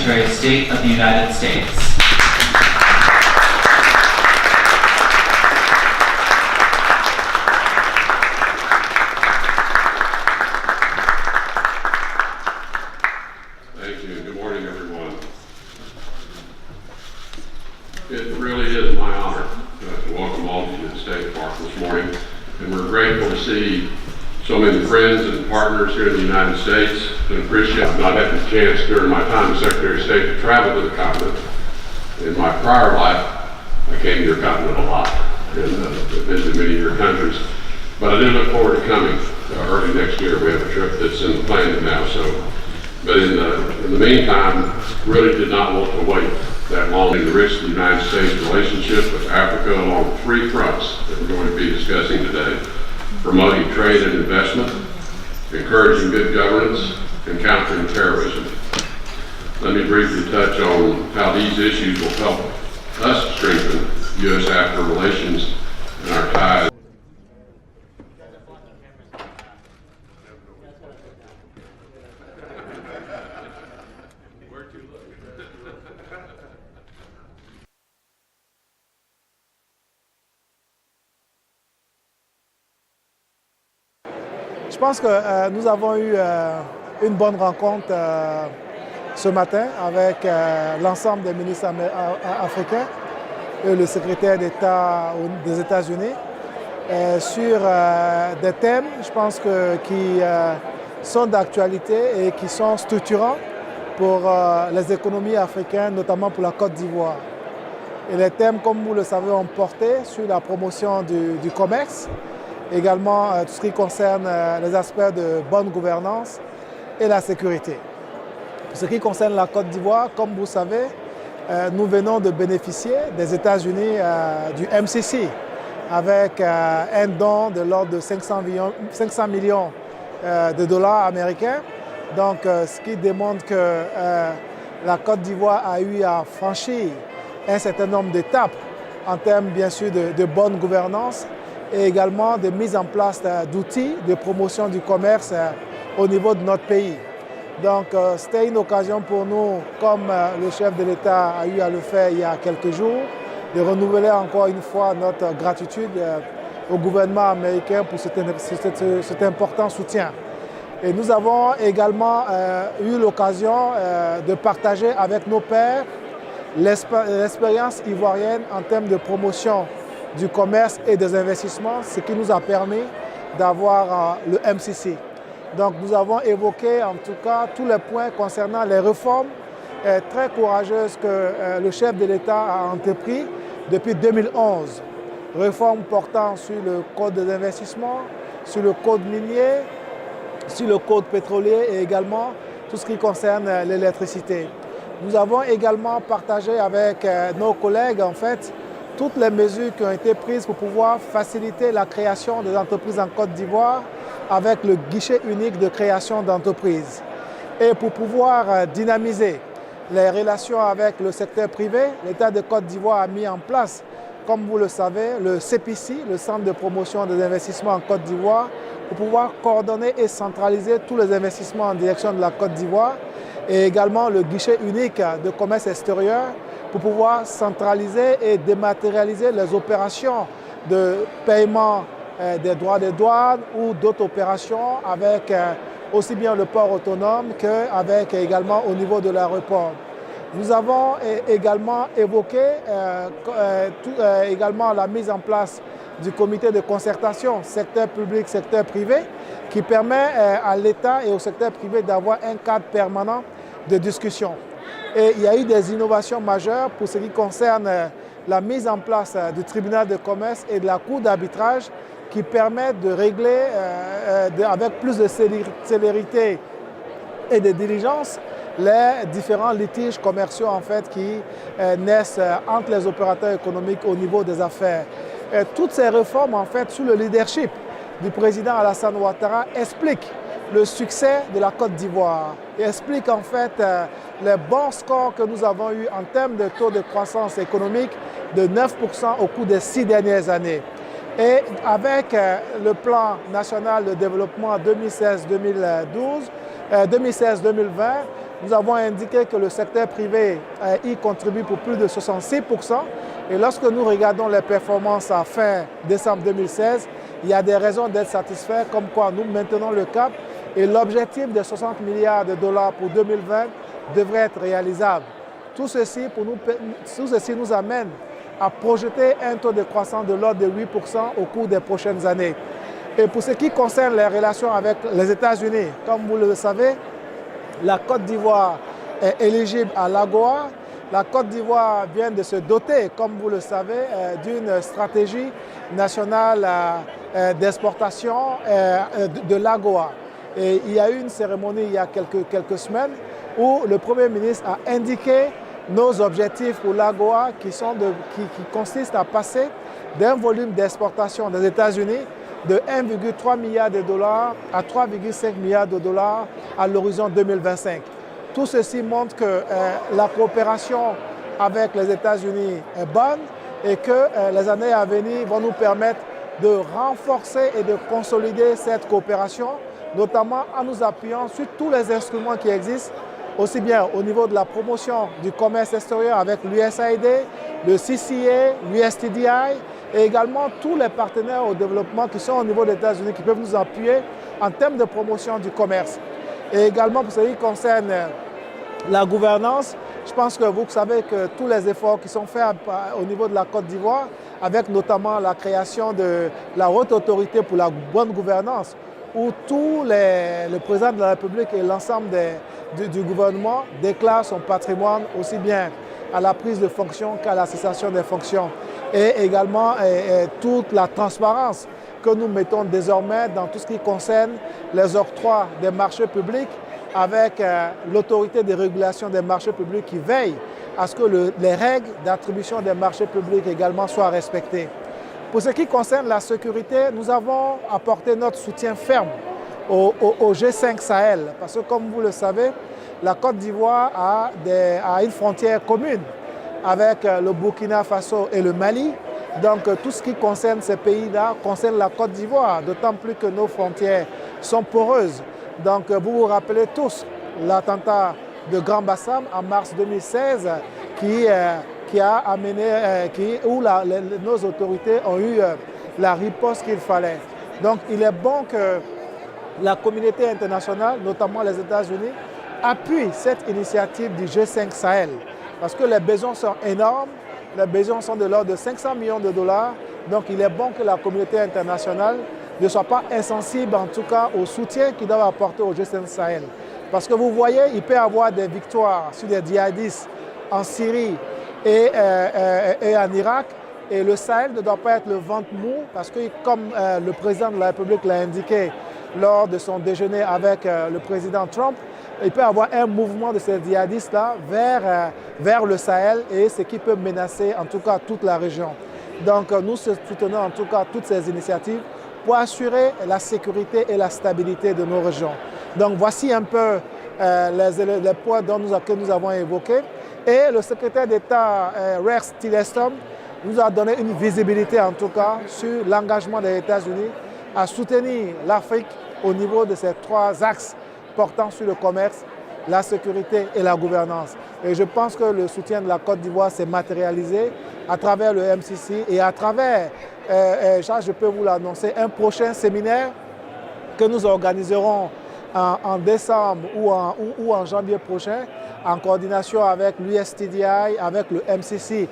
Secretary of State of the United States. Thank you, and good morning, everyone. It really is my honor to welcome all of you to the State Park this morning, and we're grateful to see so many friends and partners here in the United States, and appreciate not having the chance during my time as Secretary of State to travel to the continent. In my prior life, I came to your continent a lot and visited many of your countries, but I do look forward to coming early next year. We have a trip that's in the planning now, but in the meantime, really did not want to wait that long to enrich the United States relationship with Africa along 3 fronts that we're going to be discussing today: promoting trade and investment, encouraging good governance, and countering terrorism. Let me briefly touch on how these issues will help us strengthen U.S.-Africa relations and our ties. Je pense que nous avons eu une bonne rencontre ce matin avec l'ensemble des ministres africains et le secrétaire d'État des États-Unis sur des thèmes, je pense, qui sont d'actualité et qui sont structurants pour les économies africaines, notamment pour la Côte d'Ivoire. Et les thèmes, comme vous le savez, ont porté sur la promotion du commerce, également tout ce qui concerne les aspects de bonne gouvernance et la sécurité. Pour ce qui concerne la Côte d'Ivoire, comme vous savez, nous venons de bénéficier des États-Unis du MCC avec un don de l'ordre de 500 millions de dollars américains. Donc, ce qui démontre que la Côte d'Ivoire a eu à franchir un certain nombre d'étapes en termes, bien sûr, de bonne gouvernance et également de mise en place d'outils de promotion du commerce au niveau de notre pays. Donc c'était une occasion pour nous, comme le chef de l'État a eu à le faire il y a quelques jours, de renouveler encore une fois notre gratitude au gouvernement américain pour cet important soutien. Et nous avons également eu l'occasion de partager avec nos pairs l'expérience ivoirienne en termes de promotion du commerce et des investissements, ce qui nous a permis d'avoir le MCC. Donc nous avons évoqué en tout cas tous les points concernant les réformes très courageuses que le chef de l'État a entrepris depuis 2011. Réformes portant sur le code des investissements, sur le code minier, sur le code pétrolier et également tout ce qui concerne l'électricité. Nous avons également partagé avec nos collègues en fait toutes les mesures qui ont été prises pour pouvoir faciliter la création des entreprises en Côte d'Ivoire avec le guichet unique de création d'entreprises. Et pour pouvoir dynamiser les relations avec le secteur privé, l'État de Côte d'Ivoire a mis en place, comme vous le savez, le CPC, le Centre de promotion des investissements en Côte d'Ivoire, pour pouvoir coordonner et centraliser tous les investissements en direction de la Côte d'Ivoire et également le guichet unique de commerce extérieur pour pouvoir centraliser et dématérialiser les opérations de paiement des droits de douane ou d'autres opérations avec aussi bien le port autonome qu'avec également au niveau de l'aéroport. Nous avons également évoqué également la mise en place du comité de concertation secteur public, secteur privé qui permet à l'État et au secteur privé d'avoir un cadre permanent de discussion. Et il y a eu des innovations majeures pour ce qui concerne la mise en place du tribunal de commerce et de la cour d'arbitrage qui permettent de régler avec plus de célérité et de diligence les différents litiges commerciaux en fait, qui naissent entre les opérateurs économiques au niveau des affaires. Et toutes ces réformes en fait, sous le leadership du président Alassane Ouattara expliquent le succès de la Côte d'Ivoire et explique en fait les bons scores que nous avons eus en termes de taux de croissance économique de 9% au cours des 6 dernières années. Et avec le plan national de développement 2016-2020, nous avons indiqué que le secteur privé y contribue pour plus de 66%. Et lorsque nous regardons les performances à fin décembre 2016, il y a des raisons d'être satisfaits, comme quoi nous maintenons le cap et l'objectif de 60 milliards de dollars pour 2020 devrait être réalisable. Tout ceci nous amène à projeter un taux de croissance de l'ordre de 8% au cours des prochaines années. Et pour ce qui concerne les relations avec les États-Unis, comme vous le savez, la Côte d'Ivoire est éligible à l'AGOA. La Côte d'Ivoire vient de se doter, comme vous le savez, d'une stratégie nationale d'exportation de l'AGOA. Et il y a eu une cérémonie il y a quelques semaines où le Premier ministre a indiqué nos objectifs pour l'AGOA qui consistent à passer d'un volume d'exportation des États-Unis de 1,3 milliard de dollars à 3,5 milliards de dollars à l'horizon 2025. Tout ceci montre que la coopération avec les États-Unis est bonne et que les années à venir vont nous permettre de renforcer et de consolider cette coopération, notamment en nous appuyant sur tous les instruments qui existent, aussi bien au niveau de la promotion du commerce extérieur avec l'USAID, le CCA, l'USTDI et également tous les partenaires au développement qui sont au niveau des États-Unis qui peuvent nous appuyer en termes de promotion du commerce. Et également pour ce qui concerne la gouvernance, je pense que vous savez que tous les efforts qui sont faits au niveau de la Côte d'Ivoire, avec notamment la création de la Haute Autorité pour la bonne gouvernance, où le président de la République et l'ensemble du gouvernement déclarent son patrimoine aussi bien à la prise de fonction qu'à la cessation des fonctions. Et également toute la transparence que nous mettons désormais dans tout ce qui concerne les octrois des marchés publics avec l'autorité de régulation des marchés publics qui veille à ce que les règles d'attribution des marchés publics également soient respectées. Pour ce qui concerne la sécurité, nous avons apporté notre soutien ferme au G5 Sahel parce que comme vous le savez, la Côte d'Ivoire a une frontière commune avec le Burkina Faso et le Mali. Donc tout ce qui concerne ces pays-là concerne la Côte d'Ivoire, d'autant plus que nos frontières sont poreuses. Donc vous vous rappelez tous l'attentat de Grand Bassam en mars 2016 où nos autorités ont eu la riposte qu'il fallait. Donc il est bon que la communauté internationale, notamment les États-Unis, appuie cette initiative du G5 Sahel parce que les besoins sont énormes, les besoins sont de l'ordre de 500 millions de dollars. Donc il est bon que la communauté internationale ne soit pas insensible en tout cas au soutien qu'ils doivent apporter au G5 Sahel. Parce que vous voyez, il peut y avoir des victoires sur des djihadistes en Syrie et en Irak. Et le Sahel ne doit pas être le ventre mou parce que comme le président de la République l'a indiqué lors de son déjeuner avec le président Trump, il peut y avoir un mouvement de ces djihadistes-là vers le Sahel et ce qui peut menacer en tout cas toute la région. Donc nous soutenons en tout cas toutes ces initiatives pour assurer la sécurité et la stabilité de nos régions. Donc voici un peu les points que nous avons évoqués. Et le secrétaire d'État Rex Tillerson nous a donné une visibilité en tout cas sur l'engagement des États-Unis à soutenir l'Afrique au niveau de ces trois axes portant sur le commerce, la sécurité et la gouvernance. Et je pense que le soutien de la Côte d'Ivoire s'est matérialisé à travers le MCC et à travers, je peux vous l'annoncer, un prochain séminaire que nous organiserons en décembre ou en janvier prochain en coordination avec l'USTDI, avec le MCC